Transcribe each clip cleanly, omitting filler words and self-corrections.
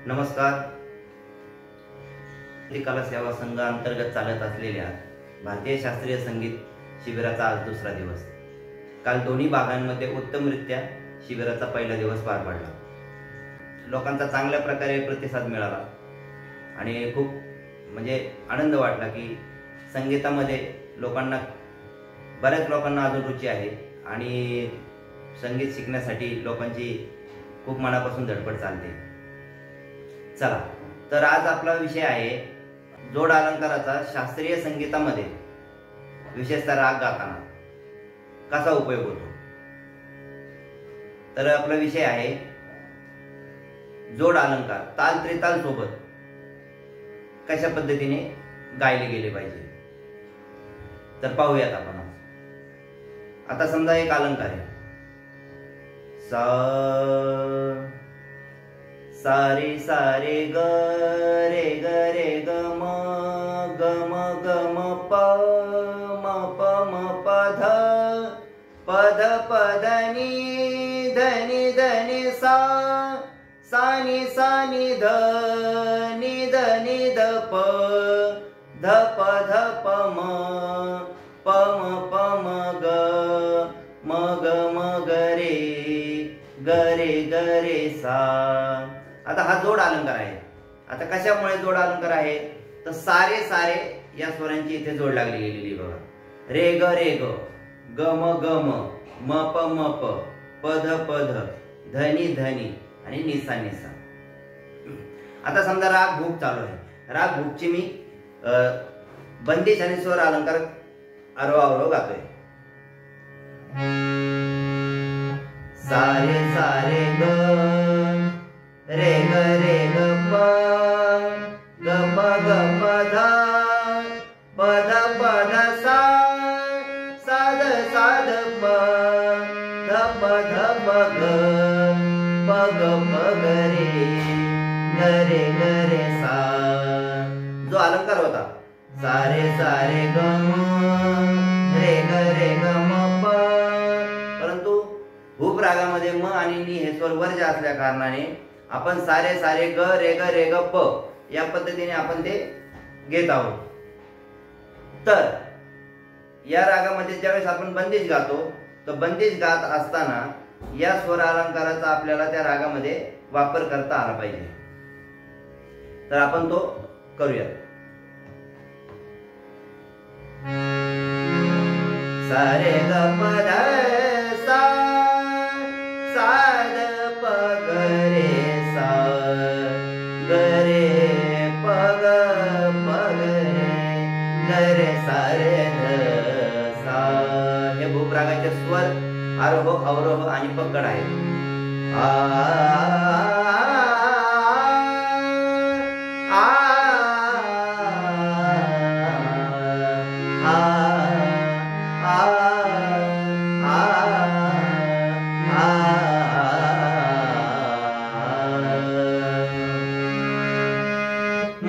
नमस्कार. कला सेवा संघ अंतर्गत चालत असलेल्या भारतीय शास्त्रीय संगीत शिबिराचा आज दुसरा दिवस. काल दोन्ही भागांमध्ये उत्तमरित्या शिबिराचा पहिला दिवस पार पडला. लोकांचा चांगल्या प्रकारे प्रतिसाद मिळाला आणि खूप आनंद वाटला की संगीतामध्ये बऱ्याच लोकांना अजून रुची आहे आणि संगीत शिकण्यासाठी लोकांची खूप मनापासून धडपड चालते. चला तर आज आपला विषय आहे जोड अलंकाराचा शास्त्रीय संगीतामध्ये विशेषतः राग गाताना कसा उपयोग होतो. तर आपला विषय आहे जोड अलंकार ताल त्रिताल सोबत कशा पद्धतीने गायले गेले पाहिजे. तर पाहूयात आपण. आता समजा एक अलंकार आहे सा सारे सारे ग रे ग म ग म प म प ध प ध नि सा नि ध नि ध प ध प म प म ग रे सा. आता हा जोड अलंकार आहे. आता कशामुळे जोड अलंकार आहे तर सारे सारे या स्वरांची इथे जोड लागली गेलेली बघा. रे ग ग म प प ध धनी आणि निसा. आता समजा राग भूक चालू आहे. राग भूकची मी बंदिश आणि स्वर अलंकार आरोह गातोय. सारे सारे ग रे ग प ग प ध सा ध प ध प ग रे सा. जो अलंकार होता सारे सारे ग रे ग म प, परंतु भूप रागामध्ये म आणि नी हे स्वर वर्ज्य असल्या कारणाने आपण सारे सारे ग रे ग प या पद्धतीने आपण ते घेत आहोत. तर या रागामध्ये ज्यावेळेस आपण बंदिश गातो तर बंदिश गात असताना या स्वर अलंकाराचा आपल्याला त्या रागामध्ये वापर करता आला पाहिजे. तर आपण तो करूया. सारे ग प ध सा ध प ग रे सा ग रे प ग रे सा रे ध सा. हे भूप रागाचे स्वर आरोह अवरोह आणि पकड आहेत.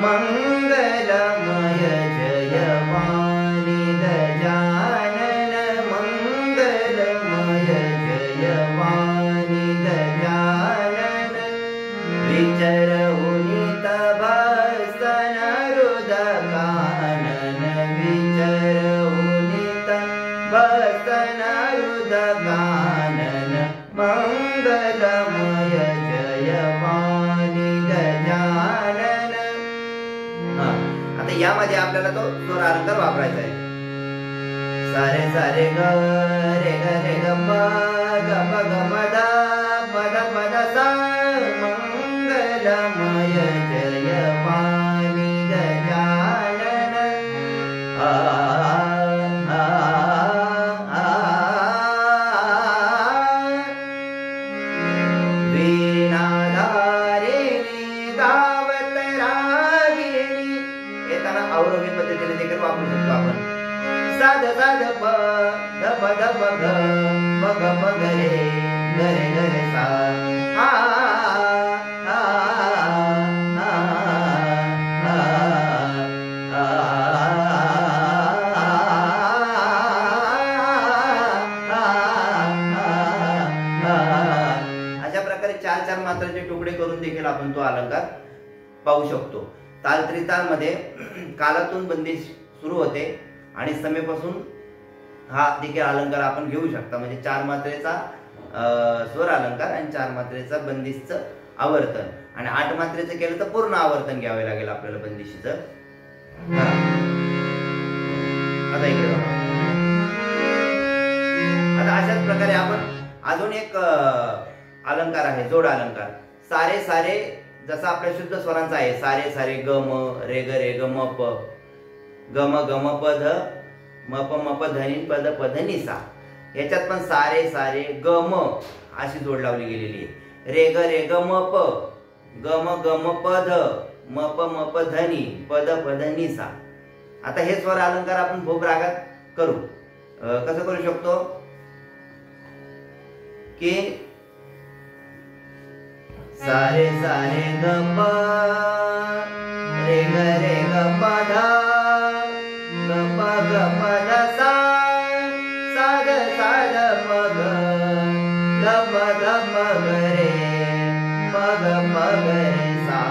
मंगलमय जयवाणी गजानन मंगलमय जयवाणी गजानन विचरहुनि तभस्तन रुदकानन विचरहुनि तभस्तन रुदकानन मंगलमय जयवाणी गजानन. आता यामध्ये आपल्याला तो स्वर अलंकार वापरायचा आहे. सारे सारे ग रे ग प ग ध ध सा मंगलमय जयवाणी गजानन. अवरोही पद्धतीने देखील वापरू शकतो आपण. साध प ध प ग रे सा. अशा प्रकारे चार चार मात्राचे तुकडे करून देखील आपण तो अलंकार पाहू शकतो. ताल त्रिताल मध्ये कालातून बंदिश सुरू होते आणि समेपासून हा देखील अलंकार आपण घेऊ शकता. म्हणजे 4 मात्रेचा स्वर अलंकार आणि 4 मात्रेचा बंदिशचं आवर्तन आणि 8 मात्रेचं केलं तर पूर्ण आवर्तन घ्यावे लागेल आपल्याला बंदिशीचं. आता इकडे बघा. आता अशाच प्रकारे आपण अजून एक अलंकार आहे, जोड अलंकार. सारे सारे जसा आपल्या शुद्ध स्वरांचा आहे, सारे सारे ग म रे ग म प ग म प ध म प ध नि प ध प ध नि सा. याच्यात पण सारे सारे ग म अशी जोड लावली गेलेली आहे. रे ग म प ग म प ध म प ध नि प ध नि सा. आता हे स्वर अलंकार आपण भूप रागात करू. कसं करू शकतो की सारे सारे ग प रे ग प ध ग प ध सा सा ग प ग ध प ग रे प ग रे सा.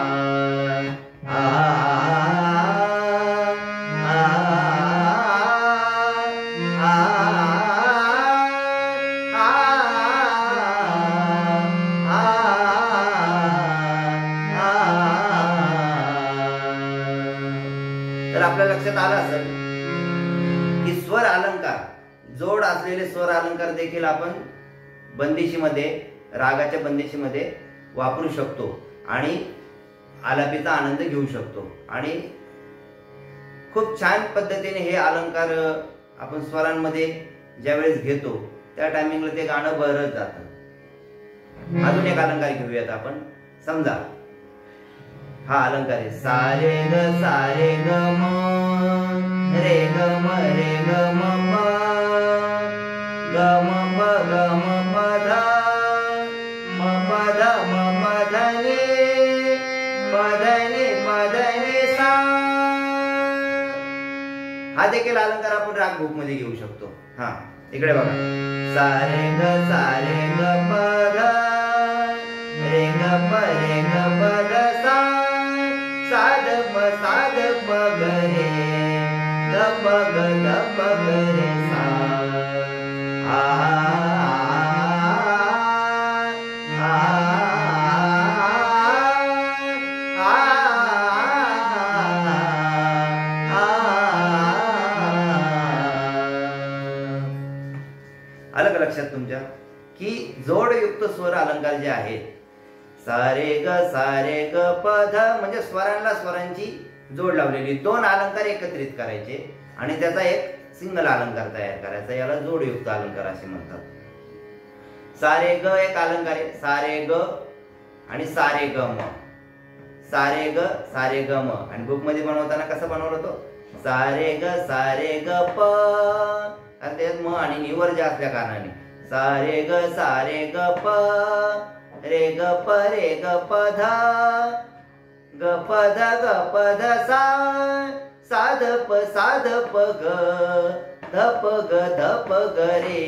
तर आपल्या लक्षात आलं असेल की स्वर अलंकार, जोड असलेले स्वर अलंकार देखील आपण बंदिशीमध्ये, रागाच्या बंदिशीमध्ये वापरू शकतो आणि आलापीचा आनंद घेऊ शकतो. आणि खूप छान पद्धतीने हे अलंकार आपण स्वरांमध्ये ज्यावेळेस घेतो त्या टायमिंगला ते गाणं बहरत जातं. अजून एक अलंकार घेऊयात आपण. समजा हा अलंकार आहे सारे ग म रे ग म प ग म प ध म प ध नि प ध नि सा. हा देखील अलंकार आपण राग भूप मध्ये घेऊ शकतो. हा इकडे बघा. सारे ग प ध रे ग प ध सा साध प ग रे ध प ग रे सा. आलं का लक्षात तुमच्या की जोडयुक्त स्वर अलंकार जे आहेत, सारे ग प ध म्हणजे स्वरांना स्वरांची जोड लावलेली 2 अलंकार एकत्रित करायचे आणि त्याचा एक सिंगल अलंकार तयार करायचा. याला जोडयुक्त अलंकार असे म्हणतात. सारे ग एक अलंकार आहे, सारे ग आणि सारे ग म. सारे ग म आणि बुक मध्ये बनवताना कसं बनवलं तो सारे ग प, आणि त्यात म आणि निवर जे असल्या कारणाने सारे ग प रे ग प ध ग प ध सा साध प ग ध प ग रे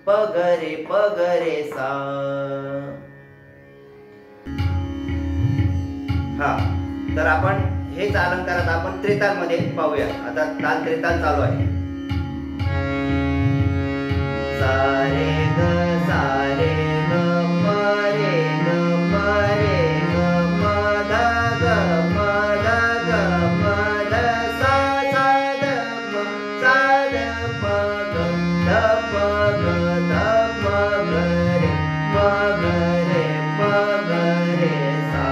प ग रे सा. हा तर आपण हेच अलंकारात आपण त्रिताल मध्ये पाहूया. आता ताल त्रिताल चालू आहे. सारे ग प रे ग प ध ग प ध सा साध प ग ध प ग रे प ग रे सा.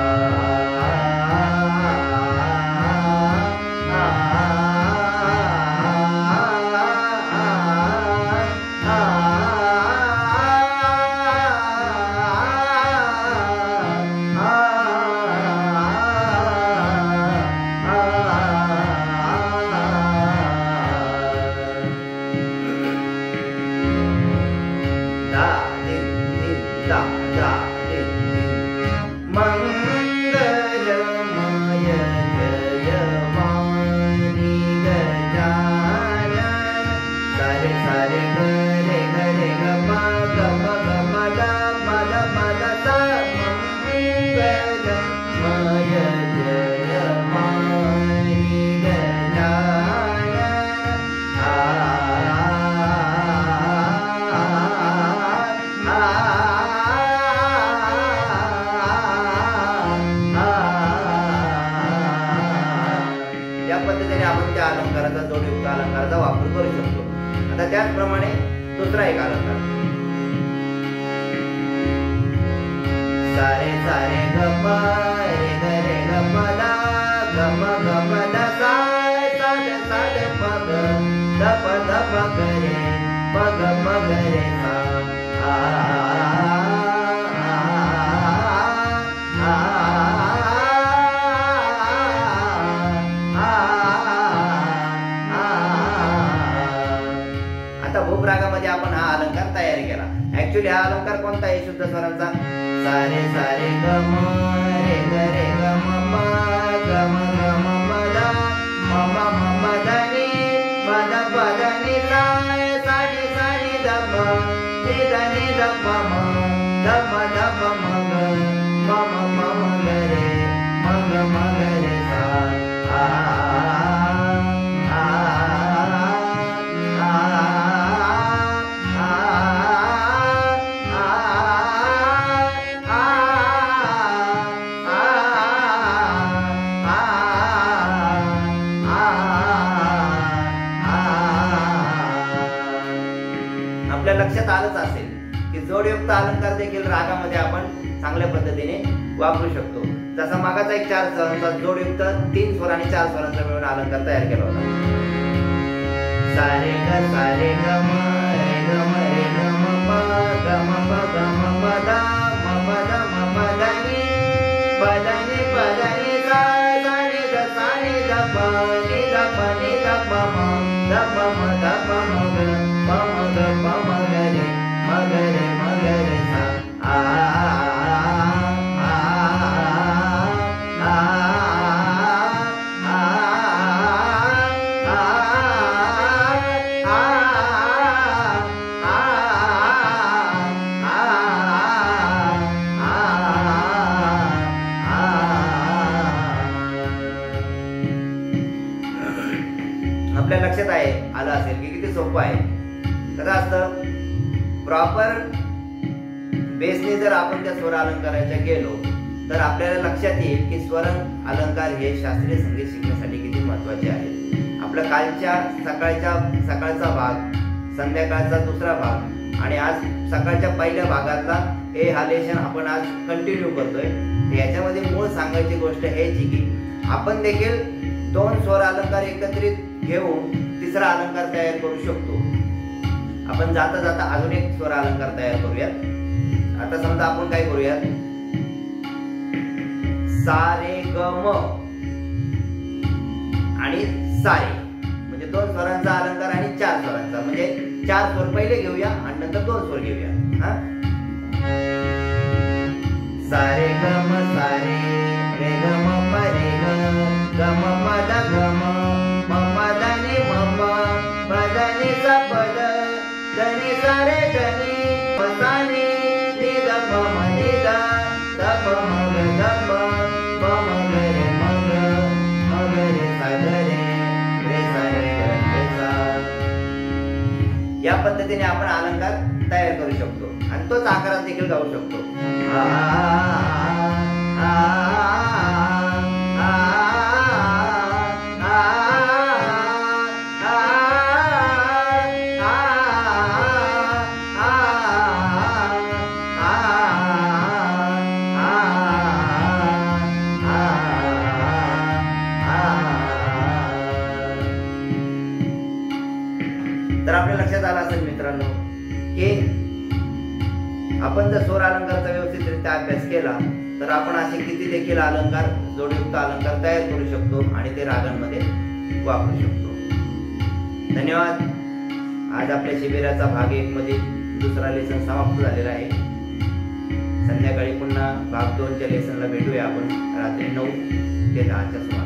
पद्धतीने आपण त्या अलंकाराचा जोडयुक्त अलंकाराचा वापर करू शकतो. आता त्याचप्रमाणे दुसरा एक अलंकार सारे सारे ग प रे ग रे ग प दा ग म द सा सा द प ग द प ग रे प ग रे सा आ आता भूप रागामध्ये आपण हा अलंकार तयार केला. ऍक्च्युली हा अलंकार कोणता आहे? शुद्ध स्वरांचा. सारे सारे ग म रे ग रे ग म प ग म प द म द नि प द नि सा सा नि द प नि द प म द प म ग रे म ग रे सा आ आपल्या लक्षात आलंच असेल की जोडयुक्त अलंकार देखील रागामध्ये आपण चांगल्या पद्धतीने वापरू शकतो. जसा मागाचा एक 4 स्वरांचा जोडयुक्त 3 स्वर आणि 4 स्वरांचा मिळून अलंकार तयार केला होता. सारे ग म रे ग म प ग म प द म प द नि प द नि सा सा नि द प नि द प म द प म ग प म ग रे म ग रे सा आ आपल्या लक्षात आलं असेल की किती सोपं आहे. कसं असतं, प्रॉपर बेसने जर आपण त्या स्वर अलंकाराच्या गेलो तर आपल्याला लक्षात येईल की स्वर अलंकार हे शास्त्रीय संगीत शिकण्यासाठी किती महत्त्वाचे आहेत. आपल्या कालच्या सकाळचा भाग, संध्याकाळचा दुसरा भाग आणि आज सकाळच्या पहिल्या भागातला हे हा लेशन आपण आज कंटिन्यू करतोय. याच्यामध्ये मूळ सांगायची गोष्ट हेच की आपण देखील 2 स्वर अलंकार एकत्रित घेऊन तिसरा अलंकार तयार करू शकतो. आपण जाता जाता अजून एक स्वर अलंकार तयार करूयात. आता समजा आपण काय करूयात, सारे ग म आणि सारे म्हणजे 2 स्वरांचा अलंकार आणि 4 स्वरांचा, म्हणजे 4 स्वर पहिले घेऊया आणि नंतर 2 स्वर घेऊया. हा, सारे ग म सारे रे ग म प रे ग म प द ग म प द नि म प द नि सा प द नि सा रे द नि प सा नि द प म नि द प म ग द प म ग रे म ग रे सा ग रे सा रे सा. या पद्धतीने आपण अलंकार तयार करू शकतो आणि तोच आकारात देखील गाऊ शकतो. तर आपल्या लक्षात आलं असेल मित्रांनो की आपण जर स्वर अलंकाराचा व्यवस्थितरित्या अभ्यास केला तर आपण असे किती देखील अलंकार, जोडयुक्त अलंकार तयार करू शकतो आणि ते रागांमध्ये वापरू शकतो. धन्यवाद. आज आपल्या शिबिराचा भाग 1 मध्ये दुसरा लेसन समाप्त झालेला आहे. संध्याकाळी पुन्हा भाग 2च्या लेसनला भेटूया आपण रात्री 9 ते 10च्या सुमारास.